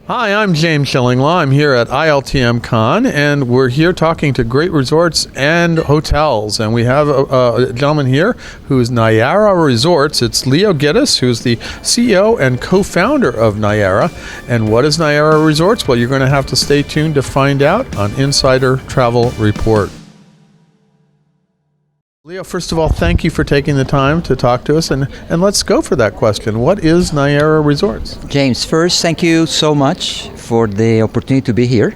Hi, I'm James Schillinglaw. I'm here at ILTM Con, and we're here talking to great resorts and hotels. And we have a gentleman here who's Nayara Resorts. It's Leo Geddes, who's the CEO and co-founder of Nayara. And what is Nayara Resorts? Well, you're going to have to stay tuned to find out on Insider Travel Report. Leo, first of all, thank you for taking the time to talk to us, and let's go for that question. What is Nayara Resorts? James, first, thank you so much for the opportunity to be here.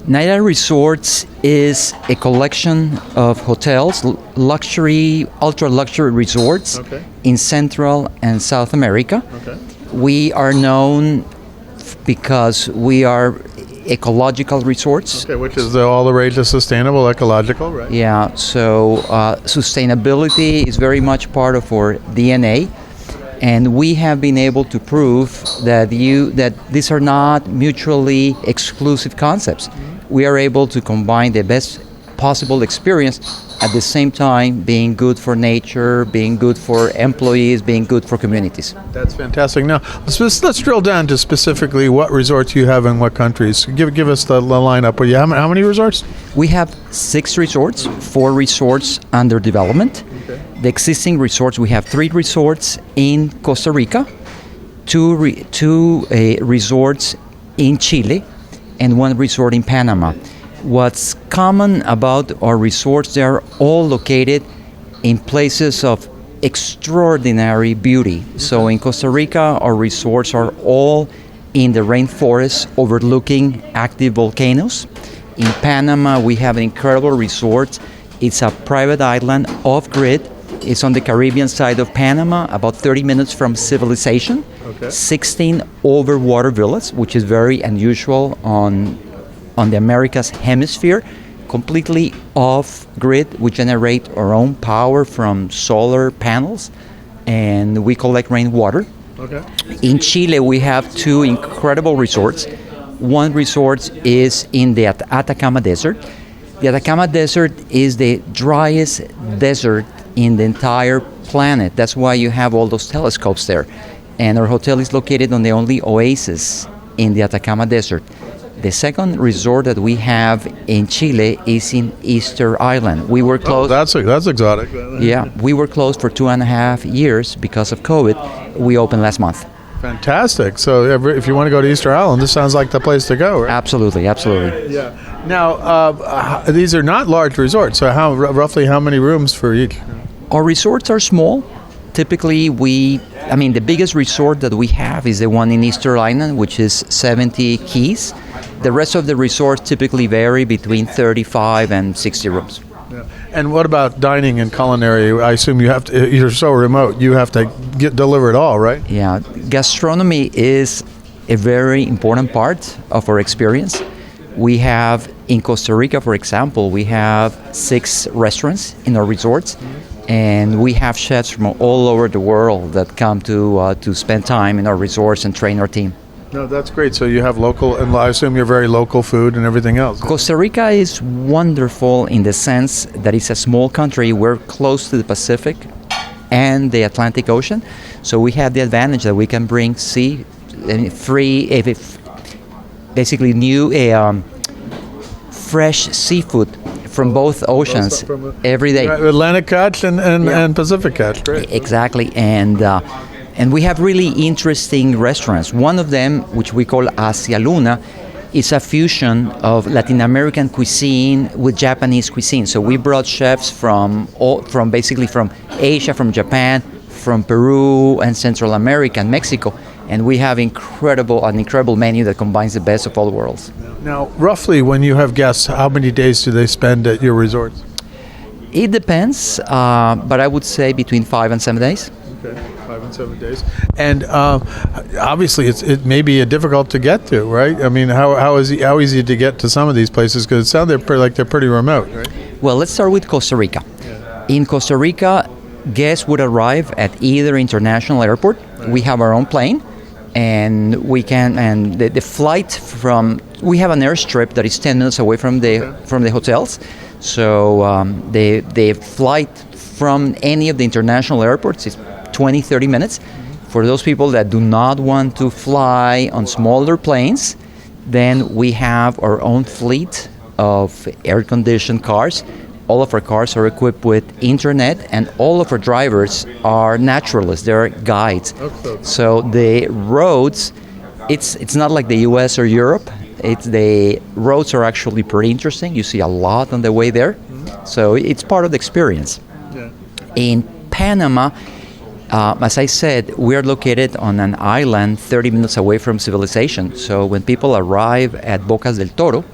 Nayara Resorts is a collection of hotels, luxury, ultra-luxury resorts in Central and South America. We are known because we are ecological resorts. Which is all the rage of sustainable, ecological, right? Yeah, so sustainability is very much part of our DNA, and we have been able to prove that these are not mutually exclusive concepts. We are able to combine the best possible experience at the same time being good for nature, being good for employees, being good for communities. That's fantastic. Now, let's drill down to specifically what resorts you have in what countries. Give us the lineup. How many resorts? We have 6 resorts, 4 resorts under development. The existing resorts, we have 3 resorts in Costa Rica, 2 resorts in Chile, and 1 resort in Panama. What's common about our resorts, they are all located in places of extraordinary beauty. So in Costa Rica, our resorts are all in the rainforest overlooking active volcanoes. In Panama, we have an incredible resort. It's a private island off-grid. It's on the Caribbean side of Panama, about 30 minutes from civilization. 16 overwater villas, which is very unusual on the Americas hemisphere, completely off-grid. We generate our own power from solar panels, and we collect rainwater. In Chile, we have 2 incredible resorts. One resort is in the Atacama Desert. The Atacama Desert is the driest desert in the entire planet. That's why you have all those telescopes there. And our hotel is located on the only oasis in the Atacama Desert. The second resort that we have in Chile is in Easter Island. We were closed. That's exotic. Yeah, we were closed for 2.5 years because of COVID. We opened last month. Fantastic. So if you want to go to Easter Island, this sounds like the place to go, right? Absolutely. Yeah. Now, these are not large resorts. So roughly how many rooms for each? Our resorts are small. Typically, the biggest resort that we have is the one in Easter Island, which is 70 keys. The rest of the resorts typically vary between 35 and 60 rooms. Yeah. And what about dining and culinary? I assume you're so remote, you have to deliver it all, right? Yeah, gastronomy is a very important part of our experience. We have, in Costa Rica, for example, we have 6 restaurants in our resorts. And we have chefs from all over the world that come to spend time in our resorts and train our team. No, that's great. So you have local, and I assume you're very local food and everything else. Costa Rica is wonderful in the sense that it's a small country. We're close to the Pacific and the Atlantic Ocean. So we have the advantage that we can bring fresh seafood from both oceans every day. Atlantic catch and Pacific catch, great. Exactly, and we have really interesting restaurants. One of them, which we call Hacia Luna, is a fusion of Latin American cuisine with Japanese cuisine. So we brought chefs from Asia, from Japan, from Peru, and Central America and Mexico. And we have an incredible menu that combines the best of all worlds. Now, roughly, when you have guests, how many days do they spend at your resorts? It depends, but I would say between 5 and 7 days. Okay, 5 and 7 days. And obviously, it may be difficult to get to, right? I mean, how easy to get to some of these places? Because it sounds like they're pretty remote, right? Well, let's start with Costa Rica. In Costa Rica, guests would arrive at either international airport. We have our own plane. And the flight we have an airstrip that is 10 minutes away from the hotels. So the flight from any of the international airports is 20-30 minutes. For those people that do not want to fly on smaller planes, then we have our own fleet of air-conditioned cars. All of our cars are equipped with internet, and all of our drivers are naturalists. They're guides. Okay. So the roads, it's not like the U.S. or Europe. The roads are actually pretty interesting. You see a lot on the way there. So it's part of the experience. Yeah. In Panama, as I said, we're located on an island 30 minutes away from civilization. So when people arrive at Bocas del Toro,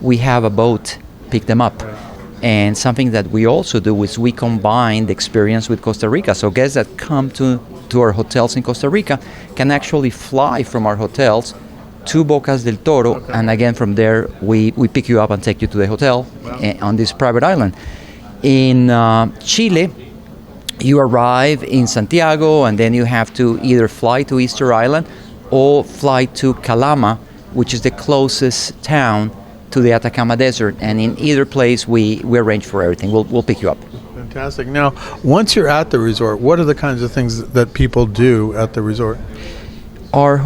we have a boat pick them up. And something that we also do is we combine the experience with Costa Rica. So guests that come to our hotels in Costa Rica can actually fly from our hotels to Bocas del Toro, Okay. and again from there we pick you up and take you to the hotel on this private island. In Chile, you arrive in Santiago, and then you have to either fly to Easter Island or fly to Calama, which is the closest town to the Atacama Desert. And in either place, we arrange for everything. We'll pick you up. Fantastic. Now, once you're at the resort, what are the kinds of things that people do at the resort? Our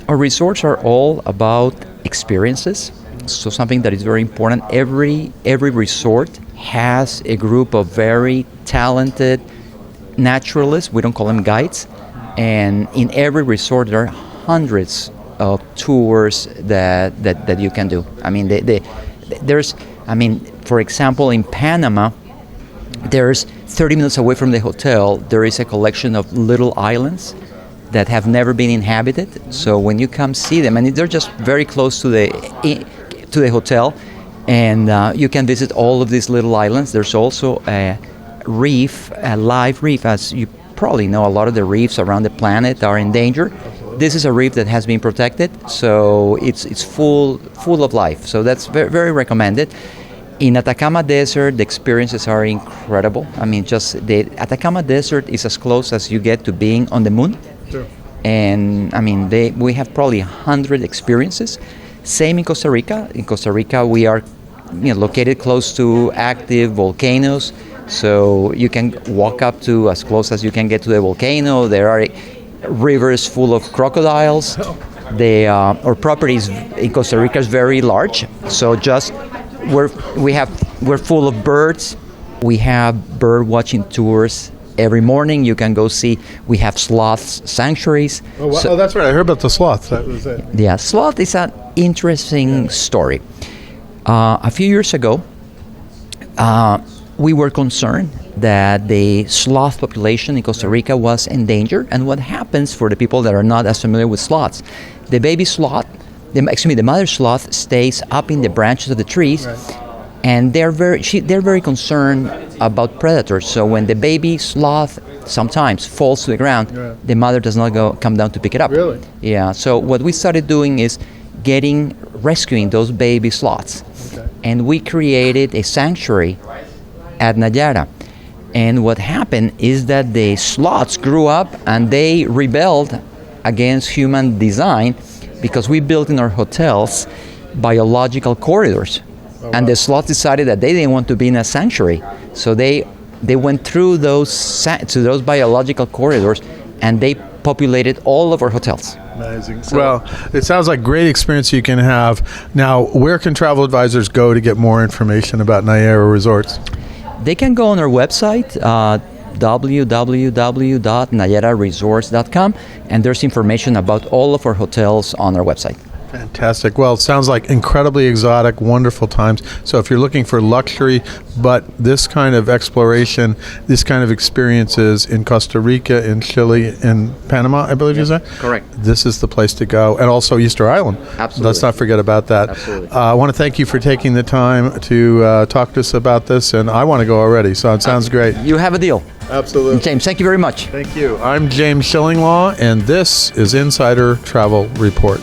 resorts are all about experiences. So something that is very important. Every resort has a group of very talented naturalists. We don't call them guides. And in every resort, there are hundreds of tours that you can do. I mean, for example, in Panama, there's 30 minutes away from the hotel, there is a collection of little islands that have never been inhabited. So when you come see them, and they're just very close to the hotel, and you can visit all of these little islands. There's also a reef, a live reef. As you probably know, a lot of the reefs around the planet are in danger. This is a reef that has been protected, so it's full of life. So that's very, very recommended. In Atacama Desert, the experiences are incredible. I mean, just the Atacama Desert is as close as you get to being on the moon. Sure. And I mean, we have probably 100 experiences. Same in Costa Rica. In Costa Rica, we are located close to active volcanoes, so you can walk up to as close as you can get to the volcano. There are rivers full of crocodiles. Our properties in Costa Rica is very large, so we're full of birds. We have bird watching tours every morning. You can go see. We have sloth sanctuaries. Oh, wow. Oh, that's right. I heard about the sloth. That was it. Yeah, sloth is an interesting story. A few years ago, we were concerned that the sloth population in Costa Rica was endangered. And what happens, for the people that are not as familiar with sloths, the baby sloth, the mother sloth stays up in the branches of the trees, right. And they're very concerned about predators. So when the baby sloth sometimes falls to the ground, right. The mother does not come down to pick it up. Really? Yeah. So what we started doing is rescuing those baby sloths, okay. And we created a sanctuary at Nayara. And what happened is that the sloths grew up and they rebelled against human design, because we built in our hotels biological corridors. Oh, wow. And the sloths decided that they didn't want to be in a sanctuary. So they went through those biological corridors, and they populated all of our hotels. Amazing. Well, it sounds like great experience you can have. Now, where can travel advisors go to get more information about Nayara Resorts? They can go on our website, www.nayararesorts.com, and there's information about all of our hotels on our website. Fantastic. Well, it sounds like incredibly exotic, wonderful times. So if you're looking for luxury, but this kind of exploration, this kind of experiences in Costa Rica, in Chile, in Panama, I believe you said? Correct. This is the place to go. And also Easter Island. Absolutely. Let's not forget about that. Absolutely. I want to thank you for taking the time to talk to us about this, and I want to go already, so it sounds great. You have a deal. Absolutely. James, thank you very much. Thank you. I'm James Schillinglaw, and this is Insider Travel Report.